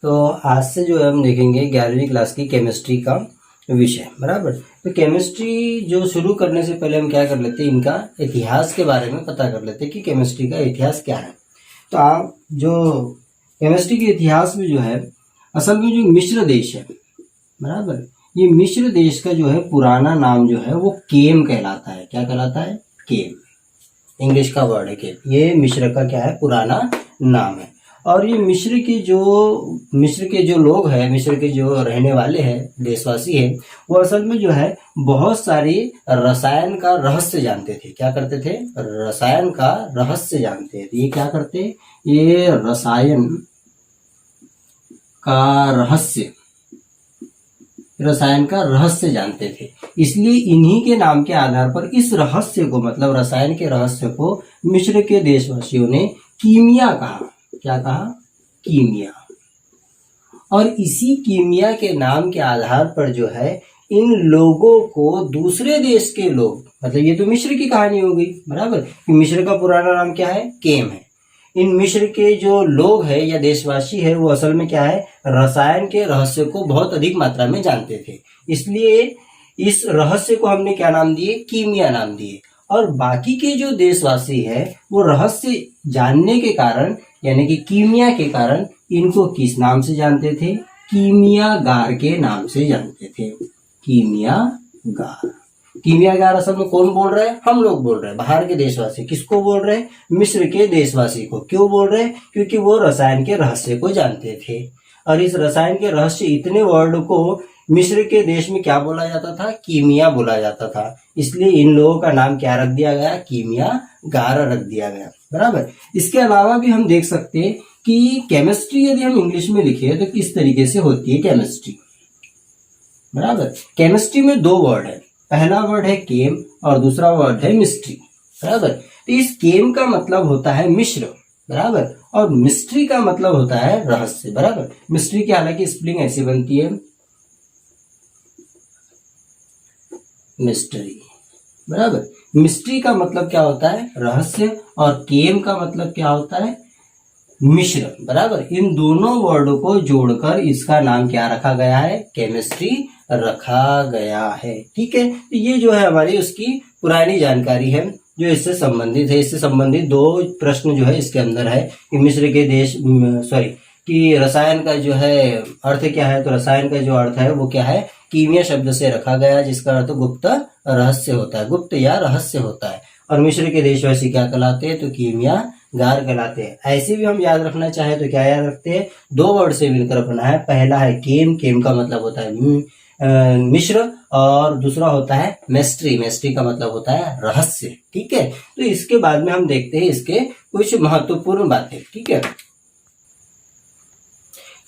तो आज से जो है हम देखेंगे 11वीं क्लास की केमिस्ट्री का विषय, बराबर। तो केमिस्ट्री जो शुरू करने से पहले हम क्या कर लेते हैं, इनका इतिहास के बारे में पता कर लेते हैं कि केमिस्ट्री का इतिहास क्या है। तो आप जो केमिस्ट्री के इतिहास में जो है, असल में जो मिस्र देश है, बराबर, ये मिस्र देश का जो है पुराना नाम जो है वो केम कहलाता है। क्या कहलाता है? केम, इंग्लिश का वर्ड है केम। ये मिस्र का क्या है? पुराना नाम है। और ये मिस्र के जो लोग हैं, मिस्र के जो रहने वाले हैं, देशवासी हैं, वो असल में जो है बहुत सारी रसायन का रहस्य जानते थे। क्या करते थे? रसायन का रहस्य जानते थे। ये क्या करते? ये रसायन का रहस्य जानते थे। इसलिए इन्हीं के नाम के आधार पर इस रहस्य को, मतलब रसायन के रहस्य को, मिस्र के देशवासियों ने कीमिया कहा। क्या कहा? कीमिया। और इसी कीमिया के नाम के आधार पर जो है इन लोगों को दूसरे देश के लोग, मतलब ये तो मिस्र की कहानी हो गई, बराबर। मिस्र का पुराना नाम क्या है? केम है। इन मिस्र के जो लोग हैं या देशवासी है, वो असल में क्या है? रसायन के रहस्य को बहुत अधिक मात्रा में जानते थे। इसलिए इस रहस्य को हमने क्या नाम दिए? कीमिया नाम दिए। और बाकी के जो देशवासी है वो रहस्य जानने के कारण, यानी कि कीमिया के कारण, इनको किस नाम से जानते थे? कीमियागार के नाम से जानते थे। कीमियागार। कीमियागार असल में कौन बोल रहे हैं? हम लोग बोल रहे हैं, बाहर के देशवासी। किसको बोल रहे हैं? मिस्र के देशवासी को। क्यों बोल रहे हैं? क्योंकि वो रसायन के रहस्य को जानते थे। और इस रसायन के रहस्य इतने वर्ड को मिस्र के देश में क्या बोला जाता था? कीमिया बोला जाता था। इसलिए इन लोगों का नाम क्या रख दिया गया? कीमियागार रख दिया गया, बराबर। इसके अलावा भी हम देख सकते हैं कि केमिस्ट्री यदि हम इंग्लिश में लिखे तो किस तरीके से होती है केमिस्ट्री, बराबर। केमिस्ट्री में दो वर्ड है, पहला वर्ड है केम और दूसरा वर्ड है मिस्ट्री, बराबर। तो इस केम का मतलब होता है मिश्र, बराबर, और मिस्ट्री का मतलब होता है रहस्य, बराबर। मिस्ट्री की हालांकि स्पेलिंग ऐसी बनती है मिस्ट्री, बराबर। मिस्ट्री का मतलब क्या होता है? रहस्य। और केम का मतलब क्या होता है? मिश्र, बराबर। इन दोनों वर्डों को जोड़कर इसका नाम क्या रखा गया है? केमिस्ट्री रखा गया है, ठीक है। तो ये जो है हमारी उसकी पुरानी जानकारी है जो इससे संबंधित है। इससे संबंधित दो प्रश्न जो है इसके अंदर है कि मिस्र के देश, कि रसायन का जो है अर्थ क्या है। तो रसायन का जो अर्थ है वो क्या है? कीमिया शब्द से रखा गया, जिसका अर्थ गुप्त रहस्य होता है, गुप्त या रहस्य होता है। और मिस्र के देशवासी क्या कहलाते हैं? तो कीमियागार कहलाते हैं। ऐसे भी हम याद रखना चाहे तो क्या याद रखते हैं? दो वर्ड से मिलकर बना है। पहला है केम, केम का मतलब होता है मिश्र, और दूसरा होता है मिस्ट्री, मिस्ट्री का मतलब होता है रहस्य, ठीक है। तो इसके बाद में हम देखते हैं इसके कुछ महत्वपूर्ण बातें, ठीक है।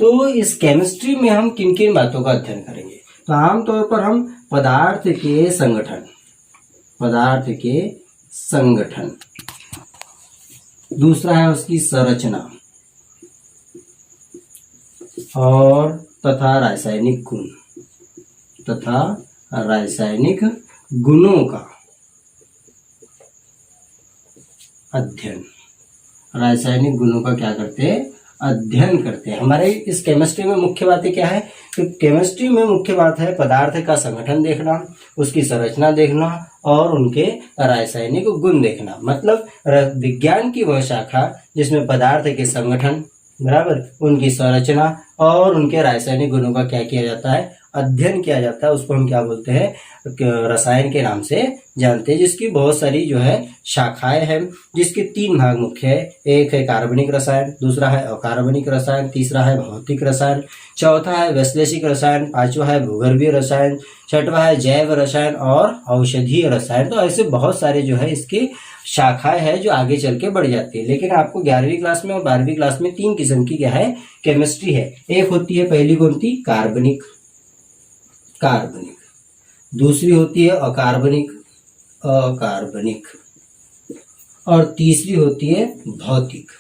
तो इस केमिस्ट्री में हम किन किन बातों का अध्ययन करेंगे? तो आमतौर पर हम पदार्थ के संगठन, दूसरा है उसकी संरचना, और तथा रासायनिक गुणों का अध्ययन। रासायनिक गुणों का क्या करते हैं? अध्ययन करते हैं। हमारे इस केमिस्ट्री में मुख्य बातें क्या है? तो केमिस्ट्री में मुख्य बात है पदार्थ का संगठन देखना, उसकी संरचना देखना और उनके रासायनिक गुण देखना। मतलब विज्ञान की वह शाखा जिसमें पदार्थ के संगठन, बराबर, उनकी संरचना और उनके रासायनिक गुणों का क्या किया जाता है? अध्ययन किया जाता है। उसको हम क्या बोलते हैं? रसायन के नाम से जानते हैं, जिसकी बहुत सारी जो है शाखाएं हैं, जिसके तीन भाग मुख्य है। एक है कार्बनिक रसायन, दूसरा है अकार्बनिक रसायन, तीसरा है भौतिक रसायन, चौथा है वैश्लेषिक रसायन, पांचवा है भूगर्भीय रसायन, छठवा है जैव रसायन और औषधीय रसायन। तो ऐसे बहुत सारे जो है इसके शाखाएं हैं जो आगे चल के बढ़ जाती है। लेकिन आपको 11वीं क्लास में और 12वीं क्लास में तीन किस्म की क्या है? केमिस्ट्री है। एक होती है, पहली कौन थी? कार्बनिक, दूसरी होती है अकार्बनिक, और तीसरी होती है भौतिक।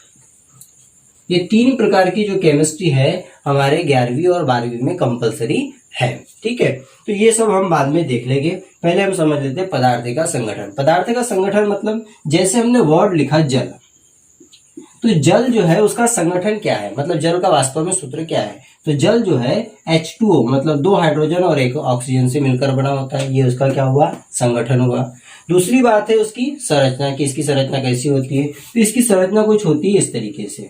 ये तीन प्रकार की जो केमिस्ट्री है हमारे 11वीं और 12वीं में कंपलसरी है, ठीक है। तो ये सब हम बाद में देख लेंगे। पहले हम समझ लेते हैं पदार्थ का संगठन। पदार्थ का संगठन मतलब जैसे हमने वर्ड लिखा जल, तो जल जो है उसका संगठन क्या है, मतलब जल का वास्तव में सूत्र क्या है। तो जल जो है H2O मतलब 2 हाइड्रोजन और 1 ऑक्सीजन से मिलकर बना होता है, ये उसका क्या हुआ, संगठन हुआ। दूसरी बात है उसकी संरचना की, इसकी संरचना कैसी होती है। तो इसकी संरचना कुछ होती है इस तरीके से,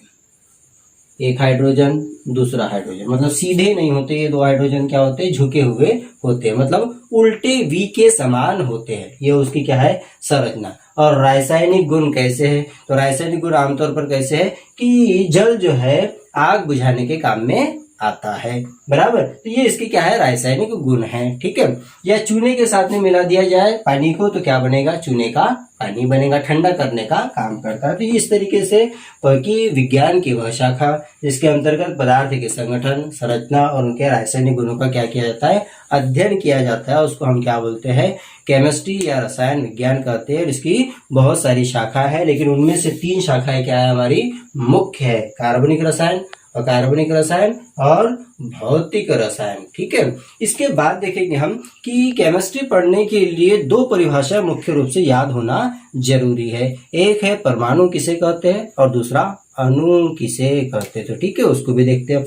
एक हाइड्रोजन दूसरा हाइड्रोजन, मतलब सीधे नहीं होते ये 2 हाइड्रोजन, क्या होते हैं, झुके हुए होते हैं, मतलब उल्टे V के समान होते हैं। ये उसकी क्या है, संरचना। और रासायनिक गुण कैसे है, तो रासायनिक गुण आमतौर पर कैसे है कि जल जो है आग बुझाने के काम में आता है, बराबर। तो ये इसकी क्या है, रासायनिक गुण है, ठीक है। या चूने के साथ में मिला दिया जाए पानी को तो क्या बनेगा, चूने का पानी बनेगा, ठंडा करने का काम करता है। तो इस तरीके से कि विज्ञान की वह शाखा जिसके अंतर्गत पदार्थ के संगठन, संरचना और उनके रासायनिक गुणों का क्या किया जाता है, अध्ययन किया जाता है, उसको हम क्या बोलते हैं, केमिस्ट्री या रसायन विज्ञान कहते हैं। इसकी बहुत सारी शाखा है, लेकिन उनमें से 3 शाखाएं क्या है हमारी, मुख्य है, कार्बनिक रसायन, अकार्बनिक रसायन और भौतिक रसायन, ठीक है। इसके बाद देखेंगे हम कि केमिस्ट्री पढ़ने के लिए 2 परिभाषा मुख्य रूप से याद होना जरूरी है। एक है परमाणु किसे कहते हैं और दूसरा अणु किसे कहते हैं, तो ठीक है, उसको भी देखते हैं।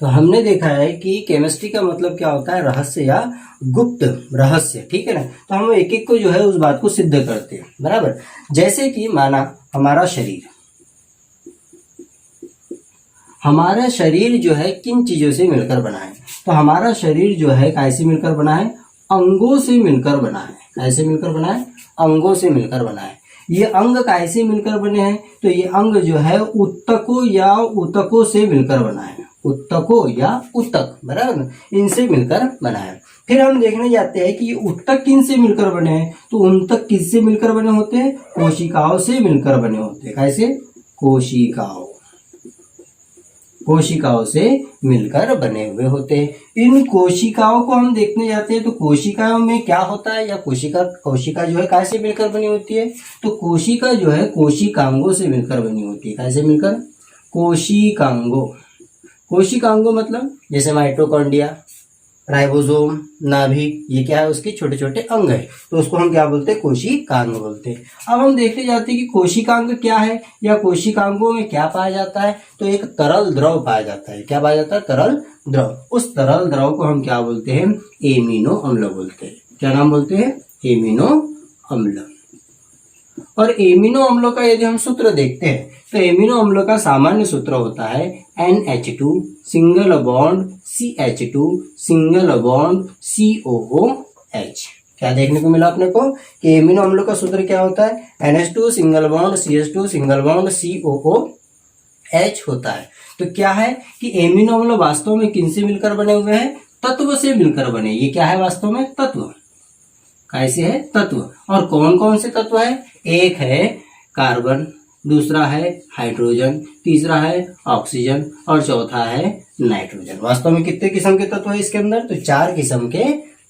तो हमने देखा है कि केमिस्ट्री का मतलब क्या होता है, रहस्य या गुप्त रहस्य, ठीक है ना। तो हम एक एक को जो है उस बात को सिद्ध करते हैं, बराबर। जैसे कि माना हमारा शरीर जो है किन चीजों से मिलकर बना है, तो हमारा शरीर जो है कैसे मिलकर बना है, अंगों से मिलकर बना है। कैसे मिलकर बना है, अंगों से मिलकर बना है। ये अंग कैसे मिलकर बने हैं, तो ये अंग जो है उत्तकों या ऊतकों से मिलकर बना है, उत्तकों या ऊतक, बराबर, इनसे मिलकर बना है। फिर हम देखने जाते हैं कि ये ऊतक किन से मिलकर बने हैं, तो ऊतक किससे मिलकर बने होते हैं, कोशिकाओं से मिलकर बने होते हैं। कैसे, कोशिकाओं से मिलकर बने हुए होते हैं। इन कोशिकाओं को हम देखने जाते हैं तो कोशिकाओं में क्या होता है, या कोशिका जो है कैसे मिलकर बनी होती है, तो कोशिका जो है कोशिकांगों से मिलकर बनी होती है। कैसे मिलकर, कोशिकांगों मतलब जैसे माइटोकॉन्ड्रिया, राइबोसोम, नाभिक, ये क्या है, उसके छोटे छोटे अंग है, तो उसको हम क्या बोलते हैं, कोशिकांग बोलते हैं। अब हम देखते जाते हैं कि कोशिकांग क्या है या कोशिकांगों में क्या पाया जाता है, तो एक तरल द्रव पाया जाता है। क्या पाया जाता है, तरल द्रव। उस तरल द्रव को हम क्या बोलते हैं, एमिनो अम्ल बोलते हैं। क्या नाम बोलते हैं, एमिनो अम्ल। और एमिनो अम्लों का यदि हम सूत्र देखते हैं तो एमिनो अम्लों का सामान्य सूत्र होता है NH2 single bond CH2 single bond COOH। क्या देखने को मिला अपने को कि एमिनो अम्लों का सूत्र क्या होता है, NH2 single bond CH2 single bond COOH होता है। तो क्या है कि एमिनो अम्ल वास्तव में किनसे मिलकर बने हुए हैं, तत्व से मिलकर बने। ये क्या है वास्तव में, तत्व। कैसे है, तत्व। और कौन कौन से तत्व है, एक है कार्बन, दूसरा है हाइड्रोजन, तीसरा है ऑक्सीजन और चौथा है नाइट्रोजन। वास्तव में कितने किस्म के तत्व है इसके अंदर, तो 4 किस्म के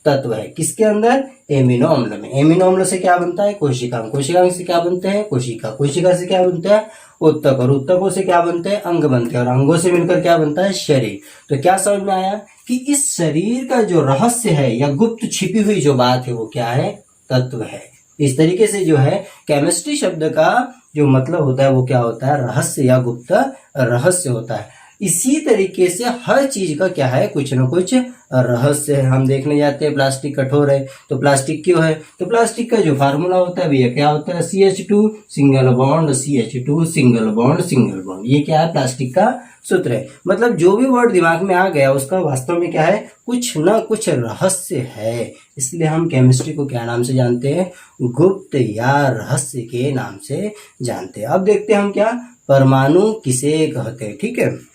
तत्व है। किसके अंदर, एमिनो अम्ल में। एमिनो अम्ल से क्या बनता है, कोशिकांग, कोशिकांग से क्या बनते हैं, कोशिका, कोशिका से क्या बनता है, उत्तक, और उत्तकों से क्या बनते हैं, अंग बनते हैं, और अंगों से मिलकर क्या बनता है, शरीर। तो क्या समझ में आया कि इस शरीर का जो रहस्य है या गुप्त छिपी हुई जो बात है वो क्या है, तत्व है। इस तरीके से जो है केमिस्ट्री शब्द का जो मतलब होता है वो क्या होता है, रहस्य या गुप्त रहस्य होता है। इसी तरीके से हर चीज का क्या है, कुछ न कुछ रहस्य है। हम देखने जाते हैं प्लास्टिक कठोर है तो प्लास्टिक क्यों है, तो प्लास्टिक का जो फार्मूला होता है भैया क्या होता है, CH2 single bond CH2 single bond. ये क्या है, प्लास्टिक का सूत्र है। मतलब जो भी वर्ड दिमाग में आ गया उसका वास्तव में क्या है, कुछ न कुछ रहस्य है। इसलिए हम केमिस्ट्री को क्या नाम से जानते हैं, गुप्त या रहस्य के नाम से जानते हैं। अब देखते हैं हम क्या, परमाणु किसे कहते हैं, ठीक है।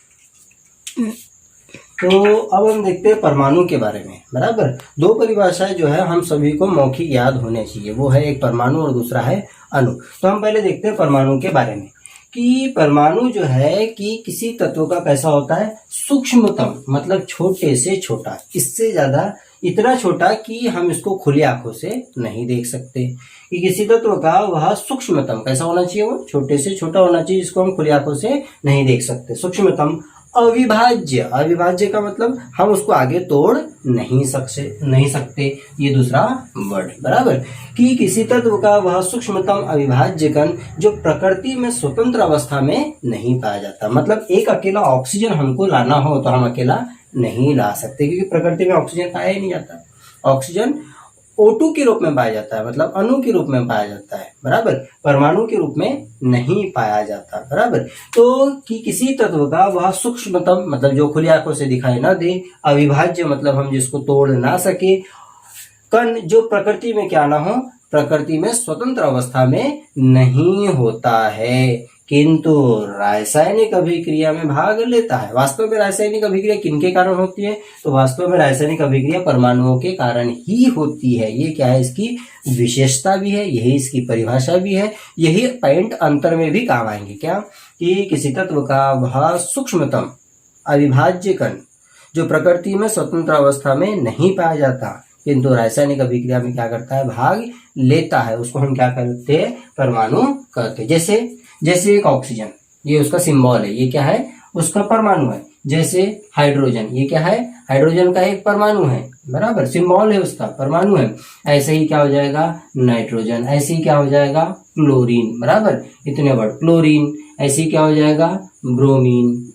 तो अब हम देखते हैं परमाणु के बारे में, बराबर। 2 परिभाषाएं जो है हम सभी को मौखिक याद होने चाहिए, वो है एक परमाणु और दूसरा है अणु। तो हम पहले देखते हैं परमाणु के बारे में कि परमाणु जो है कि किसी तत्व का कैसा होता है, सूक्ष्मतम, मतलब छोटे से छोटा, इससे ज्यादा, इतना छोटा कि हम इसको खुली आंखों से नहीं देख सकते। कि किसी तत्व का वह सूक्ष्मतम कैसा होना चाहिए, वो छोटे से छोटा होना चाहिए जिसको हम खुली आंखों से नहीं देख सकते, सूक्ष्मतम अविभाज्य, अविभाज्य का मतलब हम उसको आगे तोड़ नहीं सकते, ये दूसरा वर्ड बराबर। कि किसी तत्व का वह सूक्ष्मतम अविभाज्य कण जो प्रकृति में स्वतंत्र अवस्था में नहीं पाया जाता। मतलब एक अकेला ऑक्सीजन हमको लाना हो तो हम अकेला नहीं ला सकते, क्योंकि प्रकृति में ऑक्सीजन पाया ही नहीं जाता। ऑक्सीजन O2 के रूप में पाया जाता है, मतलब अणु के रूप में पाया जाता है बराबर, परमाणु के रूप में नहीं पाया जाता बराबर। तो कि किसी तत्व का वह सूक्ष्मतम मतलब जो खुली आंखों से दिखाई न दे, अविभाज्य मतलब हम जिसको तोड़ ना सके, कण जो प्रकृति में क्या ना हो, प्रकृति में स्वतंत्र अवस्था में नहीं होता है किंतु रासायनिक अभिक्रिया में भाग लेता है। वास्तव में रासायनिक अभिक्रिया किनके कारण होती है? तो वास्तव में रासायनिक अभिक्रिया परमाणुओं के कारण ही होती है। ये क्या है, इसकी विशेषता भी है, यही इसकी परिभाषा भी है, यही पॉइंट अंतर में भी काम आएंगे। क्या कि किसी तत्व का वह सूक्ष्मतम अविभाज्य कण जो प्रकृति में स्वतंत्र अवस्था में नहीं पाया जाता किंतु रासायनिक अभिक्रिया में क्या करता है, भाग लेता है, उसको हम क्या कहते हैं, परमाणु कहते हैं। जैसे एक ऑक्सीजन, ये उसका सिंबल है, ये क्या है, उसका परमाणु है। जैसे हाइड्रोजन, ये क्या है, हाइड्रोजन का एक परमाणु है बराबर, सिंबल है उसका, परमाणु है। ऐसे ही क्या हो जाएगा, नाइट्रोजन, ऐसे ही क्या हो जाएगा, क्लोरीन बराबर, इतने वर्ड, क्लोरीन, ऐसे ही क्या हो जाएगा, ब्रोमीन,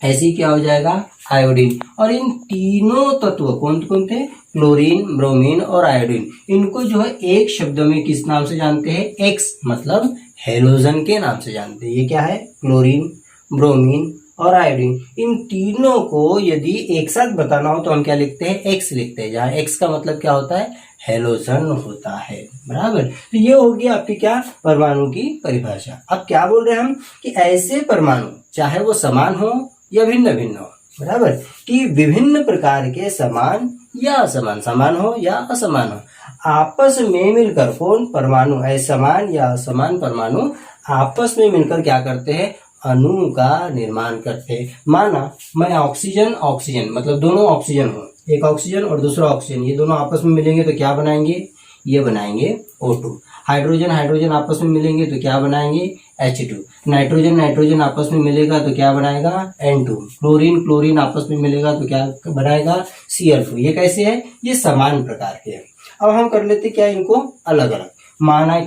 ऐसे ही क्या हो जाएगा, आयोडीन। और इन तीनों तत्व कौन कौन थे, क्लोरीन, ब्रोमीन और आयोडीन, इनको जो है एक शब्द में किस नाम से जानते हैं, एक्स मतलब हेलोजन के नाम से जानते हैं। ये क्या है, क्लोरीन, ब्रोमीन और आयोडीन, इन तीनों को यदि एक साथ बताना हो तो हम क्या लिखते हैं, एक्स लिखते हैं, जहाँ एक्स का मतलब क्या होता है, हेलोजन होता है बराबर। तो ये होगी आपकी क्या, परमाणु की परिभाषा। अब क्या बोल रहे हैं हम कि ऐसे परमाणु चाहे वो समान हो या भिन्न भिन्न हो बराबर, कि विभिन्न प्रकार के समान या असमान, समान हो या असमान हो, आपस में मिलकर कौन, परमाणु, असमान या असमान परमाणु आपस में मिलकर क्या करते हैं, अणु का निर्माण करते हैं। माना मैं ऑक्सीजन मतलब दोनों ऑक्सीजन हो, एक ऑक्सीजन और दूसरा ऑक्सीजन, ये दोनों आपस में मिलेंगे तो क्या बनाएंगे, ये बनाएंगे O2। हाइड्रोजन आपस में मिलेंगे तो क्या बनाएंगे, H2। नाइट्रोजन आपस में मिलेगा तो क्या बनाएगा, N2। क्लोरीन आपस में मिलेगा तो क्या बनाएगा, Cl4। ये कैसे है, ये समान प्रकार के हैं। अब हम कर लेते क्या, इनको अलग अलग। माना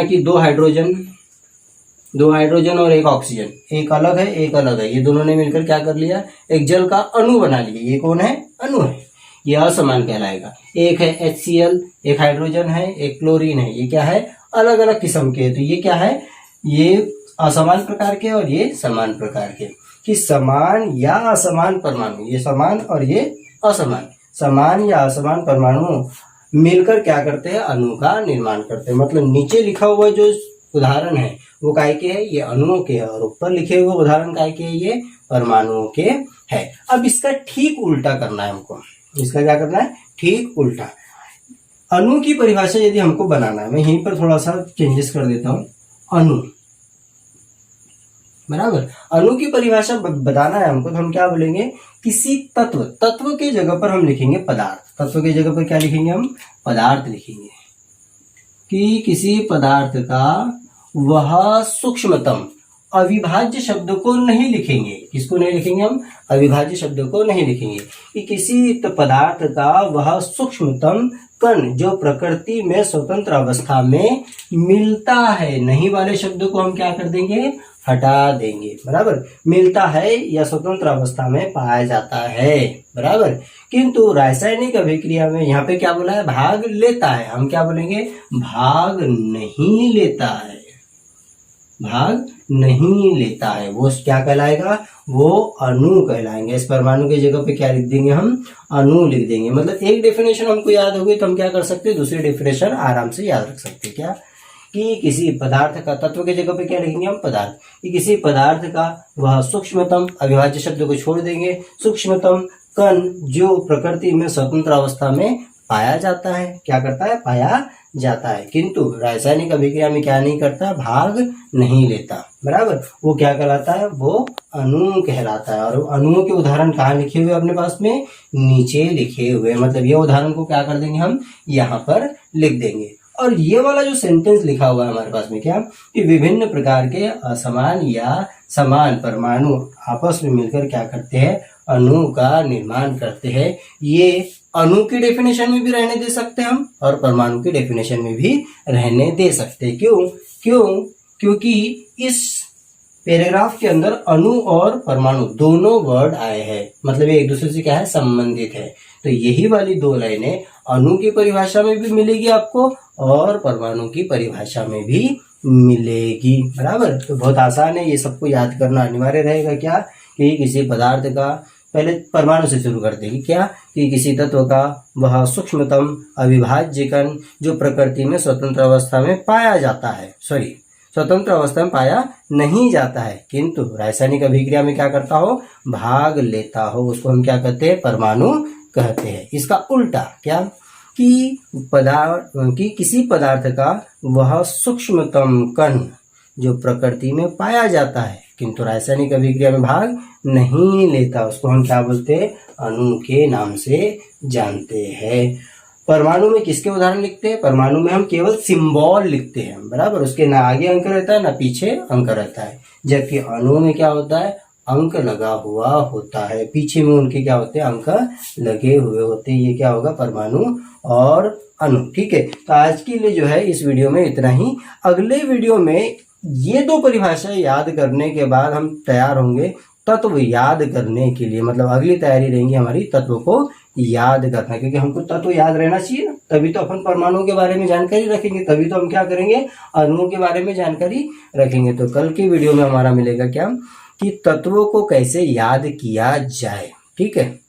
कि दो हाइड्रोजन और एक ऑक्सीजन, एक अलग है एक अलग है, ये दोनों ने मिलकर क्या कर लिया, एक जल का अणु बना लिया। ये कौन है, अणु है, ये असमान कहलाएगा। एक है HCl, एक हाइड्रोजन है, एक क्लोरीन है, ये क्या है, अलग अलग किस्म के। तो ये क्या है, ये असमान प्रकार के और ये समान प्रकार के। कि समान या असमान परमाणु, ये समान और ये असमान, समान या असमान परमाणु मिलकर क्या करते हैं, अणु का निर्माण करते हैं। मतलब नीचे लिखा हुआ जो उदाहरण है वो काय के है, ये अणुओं के है, और ऊपर लिखे हुए उदाहरण काय के है, ये परमाणुओं के है। अब इसका ठीक उल्टा करना है हमको, इसका क्या करना है, ठीक उल्टा। अणु की परिभाषा यदि हमको बनाना है, मैं यहीं पर थोड़ा सा चेंजेस कर देता हूं, अणु बराबर, अणु की परिभाषा बताना है हमको तो हम क्या बोलेंगे, किसी तत्व के जगह पर हम लिखेंगे पदार्थ, तत्व के जगह पर क्या लिखेंगे, हम पदार्थ लिखेंगे। कि किसी पदार्थ का वह सूक्ष्मतम अविभाज्य शब्द को नहीं लिखेंगे, किसको नहीं लिखेंगे, हम अविभाज्य शब्द को नहीं लिखेंगे। कि किसी पदार्थ का वह सूक्ष्मतम कण जो प्रकृति में स्वतंत्र अवस्था में मिलता है, नहीं वाले शब्द को हम क्या कर देंगे, हटा देंगे बराबर। मिलता है या स्वतंत्र अवस्था में पाया जाता है बराबर। किंतु रासायनिक अभिक्रिया में यहाँ पे क्या बोला है, भाग लेता है, हम क्या बोलेंगे, भाग नहीं लेता है, भाग नहीं लेता है, वो क्या कहलाएगा, वो अणु कहलाएंगे। इस परमाणु की जगह पे क्या लिख देंगे, हम अणु लिख देंगे। मतलब एक डेफिनेशन हमको याद हो गई तो हम क्या कर सकते हैं, दूसरी डेफिनेशन आराम से याद रख सकते हैं। क्या कि किसी पदार्थ का, तत्व के जगह पे क्या लिखेंगे हम, पदार्थ। कि किसी पदार्थ का वह सूक्ष्मतम, अविभाज्य शब्द को छोड़ देंगे, सूक्ष्मतम कण जो प्रकृति में स्वतंत्र अवस्था में पाया जाता है, क्या करता है, पाया जाता है, किंतु रासायनिक अभिक्रिया में क्या नहीं करता, भाग नहीं लेता बराबर। वो क्या कहलाता है, वो अणु कहलाता है। और अणुओं के उदाहरण कहाँ लिखे हुए अपने पास में, नीचे लिखे हुए। मतलब ये उदाहरण को क्या कर देंगे, हम यहाँ पर लिख देंगे। और ये वाला जो सेंटेंस लिखा हुआ है हमारे पास में क्या, कि विभिन्न प्रकार के असमान या समान परमाणु आपस में मिलकर क्या करते हैं, अणु का निर्माण करते हैं। ये अणु की डेफिनेशन में भी रहने दे सकते हैं हम, और परमाणु की डेफिनेशन में भी रहने दे सकते हैं। क्योंकि इस पैराग्राफ के अंदर अणु और परमाणु दोनों वर्ड आए हैं, मतलब ये एक दूसरे से क्या है, संबंधित है। तो यही वाली दो लाइनें अणु की परिभाषा में भी मिलेगी आपको और परमाणु की परिभाषा में भी मिलेगी, बराबर। तो बहुत आसान है, ये सबको याद करना अनिवार्य रहेगा। क्या कि किसी पदार्थ का, पहले परमाणु से शुरू करते हैं, क्या कि किसी तत्व का वह सूक्ष्मतम अविभाज्य कण जो प्रकृति में स्वतंत्र अवस्था में पाया जाता है, स्वतंत्र अवस्था में पाया नहीं जाता है, किंतु रासायनिक अभिक्रिया में क्या करता हो, भाग लेता हो, उसको हम क्या कहते हैं, परमाणु कहते हैं। इसका उल्टा क्या कि किसी पदार्थ का वह सूक्ष्मतम कण जो प्रकृति में पाया जाता है किंतु रासायनिक अभिक्रिया में भाग नहीं लेता, उसको हम क्या बोलते हैं, अणु के नाम से जानते हैं। परमाणु में किसके उदाहरण लिखते हैं, परमाणु में हम केवल सिंबल लिखते हैं, बराबर। उसके ना आगे अंक रहता है ना पीछे अंक रहता है, जबकि अणु में क्या होता है, अंक लगा हुआ होता है, पीछे में उनके क्या होते हैं, अंक लगे हुए होते हैं। ये क्या होगा, परमाणु और अणु। ठीक है, तो आज के लिए जो है इस वीडियो में इतना ही। अगले वीडियो में ये दो परिभाषाएं याद करने के बाद हम तैयार होंगे तत्व याद करने के लिए, मतलब अगली तैयारी रहेंगी हमारी तत्व को याद करना, क्योंकि हमको तत्व याद रहना चाहिए ना, तभी तो अपन परमाणु के बारे में जानकारी रखेंगे, तभी तो हम क्या करेंगे, अणुओं के बारे में जानकारी रखेंगे। तो कल की वीडियो में हमारा मिलेगा क्या, कि तत्वों को कैसे याद किया जाए। ठीक है।